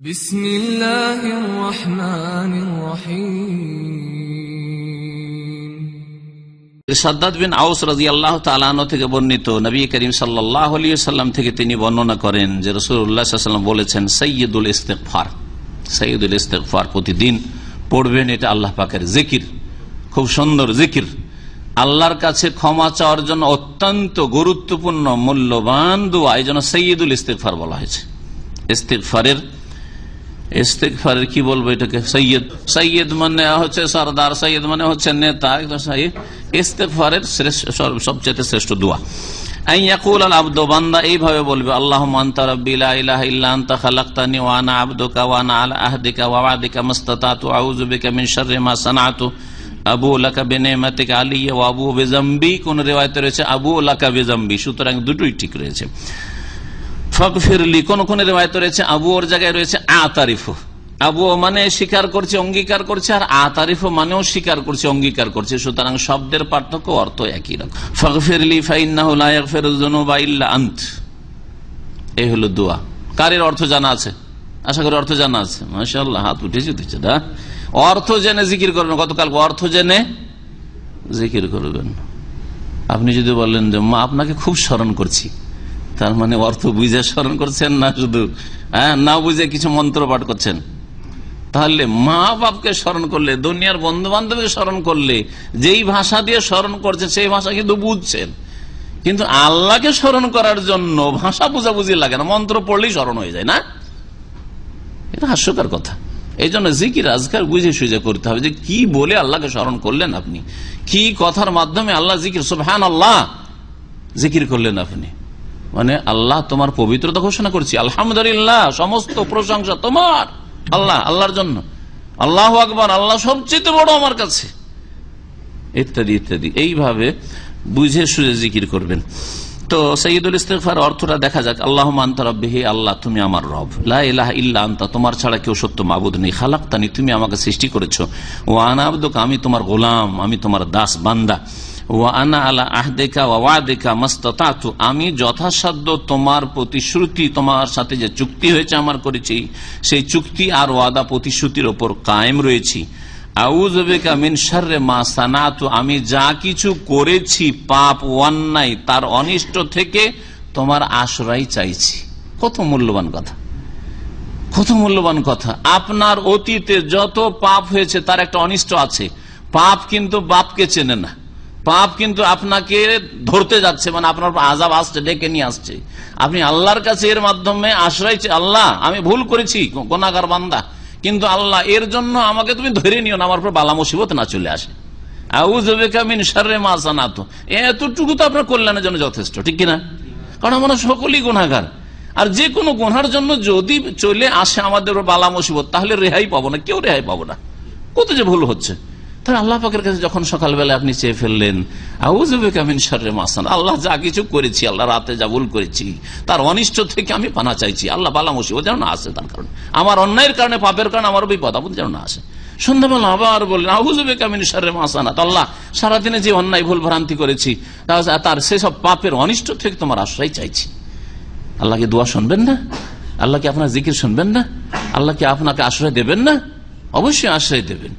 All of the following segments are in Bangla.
বিসমিল্লাহির রহমানির রহিম। সাদ্দাদ বিন আউস রাদিয়াল্লাহু তাআলা আনহু থেকে বর্ণিত, নবী করিম সাল্লাল্লাহু আলাইহি ওয়াসাল্লাম থেকে তিনি বর্ণনা করেন যে রাসূলুল্লাহ সাল্লাল্লাহু আলাইহি ওয়াসাল্লাম বলেছেন, সাইয়্যিদুল ইস্তিগফার, সাইয়্যিদুল ইস্তিগফার প্রতিদিন পড়বেন। এটা আল্লাহ পাকের জিকির, খুব সুন্দর জিকির। আল্লাহর কাছে ক্ষমা চাওয়ার জন্য অত্যন্ত গুরুত্বপূর্ণ মূল্যবান দোয়া, এই জন্য সাইয়্যিদুল ইস্তিগফার বলা হয়েছে। ইস্তিগফারের কি বলবো এটাকে? সৈয়দ, সৈয়দ মানে হচ্ছে সরদার, সৈয়দ মানে হচ্ছে নেতা। ইস্তিগফারের সবচেয়ে শ্রেষ্ঠ দোয়া। বান্দা এইভাবে বলবে, আল্লাহুম্মা আনতা রাব্বি লা ইলাহা ইল্লা আনতা খালাকতানি ওয়া আনা আবদুকা ওয়া আনা আলা আহদিকা ওয়া ওয়াদিকা মাসতাতাতু আউযু বিকা মিন শাররি মা সানাতু আবু লাকা বিনিমাতিকা আলাইয়া ওয়া আবু বিযামবি। কোন রিওয়ায়াতে রয়েছে আবু লাকা বিযামবি, সুতরাং দুটোই ঠিক রয়েছে। ফাগফিরলি, কোন কোন রিওয়ায়াতে রয়েছে আবু, ওর জায়গায় রয়েছে আতারিফু। আবু মানে স্বীকার করছে, অঙ্গীকার করছে, আর আতারিফু মানেও স্বীকার করছে, অঙ্গীকার করছে। সুতরাং শব্দের পার্থক্য, অর্থ একই রকম। ফাগফিরলি ফাইন্নাহু লা ইয়াগফিরুয যুনুবা ইল্লা আনত, এই হলো দোয়া। কারের অর্থ জানা আছে? আশা করি অর্থ জানা আছে। মাশাআল্লাহ, হাত উঠেছে। অর্থ জেনে জিকির করবেন। গতকাল অর্থ জেনে জিকির করবেন। আপনি যদি বলেন যে মা আপনাকে খুব স্মরণ করছি, তার মানে অর্থ বুঝে স্মরণ করছেন না, শুধু না বুঝে কিছু মন্ত্র পাঠ করছেন। তাহলে মা বাপকে স্মরণ করলে, দুনিয়ার বন্ধু বান্ধবকে স্মরণ করলে যেই ভাষা দিয়ে স্মরণ করছেন সেই ভাষা কিন্তু বুঝছেন, কিন্তু আল্লাহকে স্মরণ করার জন্য ভাষা বুঝাবুঝি লাগে না, মন্ত্র পড়লেই স্মরণ হয়ে যায় না। এটা হাস্যকর কথা। এই জন্য জিকির আজকার বুঝে সুঝে করতে হবে যে কি বলে আল্লাহকে স্মরণ করলেন আপনি, কি কথার মাধ্যমে আল্লাহ জিকির, সুবহানাল্লাহ জিকির করলেন আপনি। মানে আল্লাহ তোমার পবিত্রতা ঘোষণা করছি, আলহামদুলিল্লাহ সমস্ত প্রশংসা তোমার, আল্লাহ, আল্লাহর জন্য, আল্লাহু আকবার, আল্লাহ সবচেয়ে বড় আমার কাছে, ইত্যাদি ইত্যাদি। এইভাবে বুঝে সুঝে জিকির করবেন। তো সাইয়্যিদুল ইস্তিগফার অর্থটা দেখা যাক। আল্লাহুম্মা আনতা রাব্বি, হে আল্লাহ তুমি আমার রব, লা ইলাহা ইল্লা আনতা তোমার ছাড়া কেউ সত্য মাবুদ নেই, খালাকতানি তুমি আমাকে সৃষ্টি করেছো, ওয়া আনা আবদুকা আমি তোমার গোলাম, আমি তোমার দাস বান্দা, ওয়া আনা আলা আহদিকা ওয়া ওয়াদিকা মাসতাতাতু আমি যথাসাধ্য তোমার প্রতিশ্রুতি, তোমার সাথে যে চুক্তি হয়েছে আমার করেছি, সেই চুক্তি আর ওয়াদা প্রতিশ্রুতির উপর কায়েম রয়েছি। আউযু বিকা মিন শাররি মা সানাতু আমি যা কিছু করেছি পাপ অন্যায় তার অনিষ্ট থেকে তোমার আশ্রয় চাইছি। কত মূল্যবান কথা, কত মূল্যবান কথা। আপনার অতীতে যত পাপ হয়েছে তার একটা অনিষ্ট আছে। পাপ কিন্তু বাপকে চেনে না, পাপ কিন্তু আপনাকে ধরতে যাচ্ছে, মানে আপনার আযাব আসছে, ডেকে নিয়ে আসছে। আপনি আল্লাহর কাছে এর মাধ্যমে আশ্রয়, আল্লাহ আমি ভুল করেছি, গুনাহগার বান্দা, কিন্তু আল্লাহ এর জন্য আমাকে তুমি ধরে নিও না, আমার উপর বালা মুসিবত না চলে আসে। আউযু বিকা মিন শাররি মা সানাতু এতটুকু তো আপনার কল্যাণের জন্য যথেষ্ট, ঠিক কিনা? কারণ আমরা সকলেই গুনাহগার, আর যে কোনো গুনার জন্য যদি চলে আসে আমাদের বালা মুসিবত, তাহলে রেহাই পাবো না, কেউ রেহাই পাবো না। কত যে ভুল হচ্ছে। তাহলে আল্লাহ পাকের কাছে যখন সকালবেলা আপনি চেয়ে ফেললেন আউযু বিকা মিন শাররি মা সানাতু, আল্লাহ যা কিছু করেছি, আল্লাহ রাতে যা ভুল করেছি তার অনিষ্ট থেকে আমি পানা চাইছি, আল্লাহ বালা মুসিবত যেন না আসে, তার কারণে আমার অন্যায়ের কারণে, পাপের কারণে আমার বিপদ আপদ যেন না আসে। সন্ধ্যাবেলা আবার বললেন আউযু বিকা মিন শাররি মা সানাতু আল্লাহ সারাদিনে যে অন্যায় ভুল ভ্রান্তি করেছি তার সেসব পাপের অনিষ্ট থেকে তোমার আশ্রয় চাইছি। আল্লাহকে দোয়া শুনবেন না? আল্লাহকে আপনার জিকির শুনবেন না? আল্লাহকে আপনাকে আশ্রয় দেবেন না? অবশ্যই আশ্রয় দেবেন।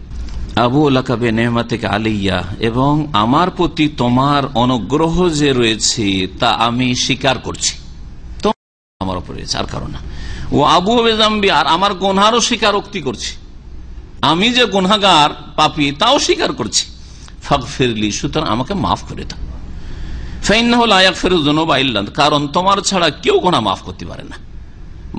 আবু লাকা বিনিমাতিকা আলাইয়া এবং আমার প্রতি তোমার অনুগ্রহ যে রয়েছে তা আমি স্বীকার করছি, তো আমার উপর রয়েছে আর কারণ না। ও আবু বিযামবি আর আমার গুনাহরও স্বীকারোক্তি করছি, আমি যে গুনাহগার পাপী তাও স্বীকার করছি। ফাগফিরলি সুতরাং আমাকে মাফ করে দাও। ফাইন্নাহু লা ইয়াগফিরুয যুনুবা ইল্লা আনতা কারণ তোমার ছাড়া কেউ গুনাহ মাফ করতে পারে না।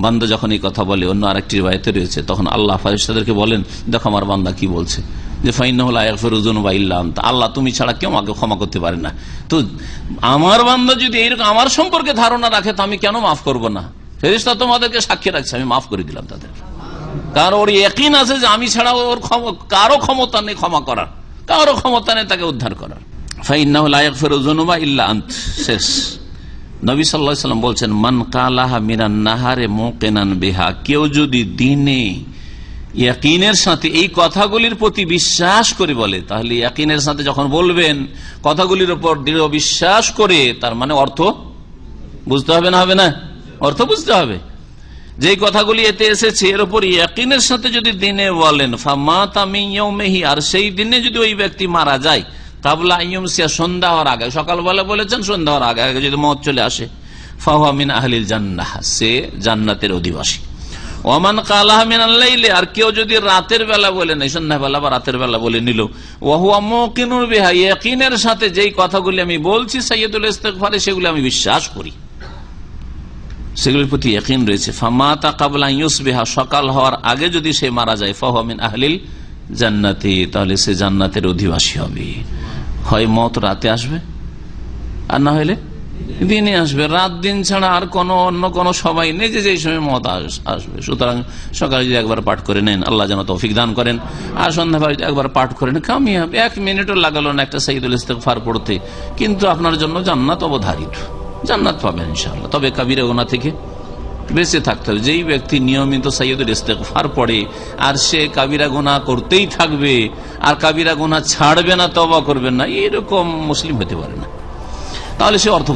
বান্দা যখন এই কথা বলে, অন্য আরেকটি riwayate রয়েছে, তখন আল্লাহ ফেরেশতাদেরকে বলেন, দেখো আমার বান্দা কি বলছে, যে ফাইন্নাহু লা ইয়াগফিরুয যুনুবা ইল্লা আনতা আল্লাহ তুমি ছাড়া কেউ আমাকে ক্ষমা করতে পারে না। তো আমার বান্দা যদি এইরকম আমার সম্পর্কে ধারণা রাখে তো আমি কেন মাফ করব না? ফেরেশতা তোমাদেরকে সাক্ষী রাখছে, আমি মাফ করে দিলাম তাদের। কারণ ওর ইয়াকিন আছে যে আমি ছাড়া ওর কারো ক্ষমতা নেই ক্ষমা করার, কারো ক্ষমতা নেই তাকে উদ্ধার করার। ফাইন্নাহু লা ইয়াগফিরুয যুনুবা ইল্লা আনত। শেষ। নবী সাল্লাল্লাহু আলাইহি ওয়াসাল্লাম বলছেন, মান কালাহা মিনান নাহারে মুকিনান বিহা কেউ যদি দিনে ইয়াকিনের সাথে এই কথাগুলির প্রতি বিশ্বাস করে বলে, তাহলে ইয়াকিনের সাথে যখন বলবেন কথাগুলির উপর দৃঢ় বিশ্বাস করে, তার মানে অর্থ বুঝতে হবে না? হবে না? অর্থ বুঝতে হবে। যেই কথাগুলি এতে এসেছে এর উপর ইয়াকিনের সাথে যদি দিনে বলেন ফামাতা মিন ইয়াউমিহি, আর সেই দিনে যদি ওই ব্যক্তি মারা যায় কাবলা ইয়ুমসিয়া, সন্ধ্যা হওয়ার আগে, সকালবেলা বলেছেন সন্ধ্যা হওয়ার আগে আগে যদি মওত চলে আসে, ফাহুয়া মিন আহলিল জান্নাহ, সে জান্নাতের অধিবাসী। ওয়ামান কালাহা মিনাল লাইলি, আর কেউ যদি রাতের বেলা বলে নাই, সন্ধ্যাবেলা বা রাতের বেলা বলে নিল, ওয়া হুয়া মুকিনুন বিহা, ইয়াকিনের সাথে যেই কথাগুলি আমি বলছি সাইয়্যিদুল ইস্তিগফারে সেগুলি আমি বিশ্বাস করি, সেগুলির প্রতি ইয়াকিন রয়েছে, ফামাতা কাবলা ইউসবিহা, সকাল হওয়ার আগে যদি সে মারা যায়, ফাহুয়া মিন আহলিল জান্নাতি, তাহলে সে জান্নাতের অধিবাসী হবে। হয় মত রাতে আসবে আর না হলে দিনে আসবে, রাত দিন ছাড়া আর অন্য কোনো সময় নেই যে যেই সময় মত আসবে। সুতরাং সকালে যদি একবার পাঠ করে নেন, আল্লাহ যেন তৌফিক দান করেন, আর সন্ধ্যাবেলা একবার পাঠ করেন, কামিয়াব। 1 মিনিটও লাগালো না একটা সাইয়্যিদুল ইস্তিগফার পড়তে, কিন্তু আপনার জন্য জান্নাত অবধারিত, জান্নাত পাবেন ইনশাআল্লাহ। তবে কাবিরা গুনাহ থেকে বেঁচে থাকতে হবে। যেই ব্যক্তি নিয়মিত সাইয়্যিদুল ইস্তিগফার পড়ে আর সে কাবিরা গুনাহ করতেই থাকবে আর কাবিরা গুনাহ ছাড়বে না, তওবা করবেন না, এরকম মুসলিম হতে পারে না। তাহলে সে অর্থ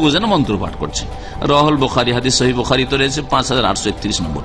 বুঝে না, মন্ত্র পাঠ করছে। রাওয়াহুল বুখারী, হাদিস সহিহ বুখারীতে রয়েছে 5831 নম্বর।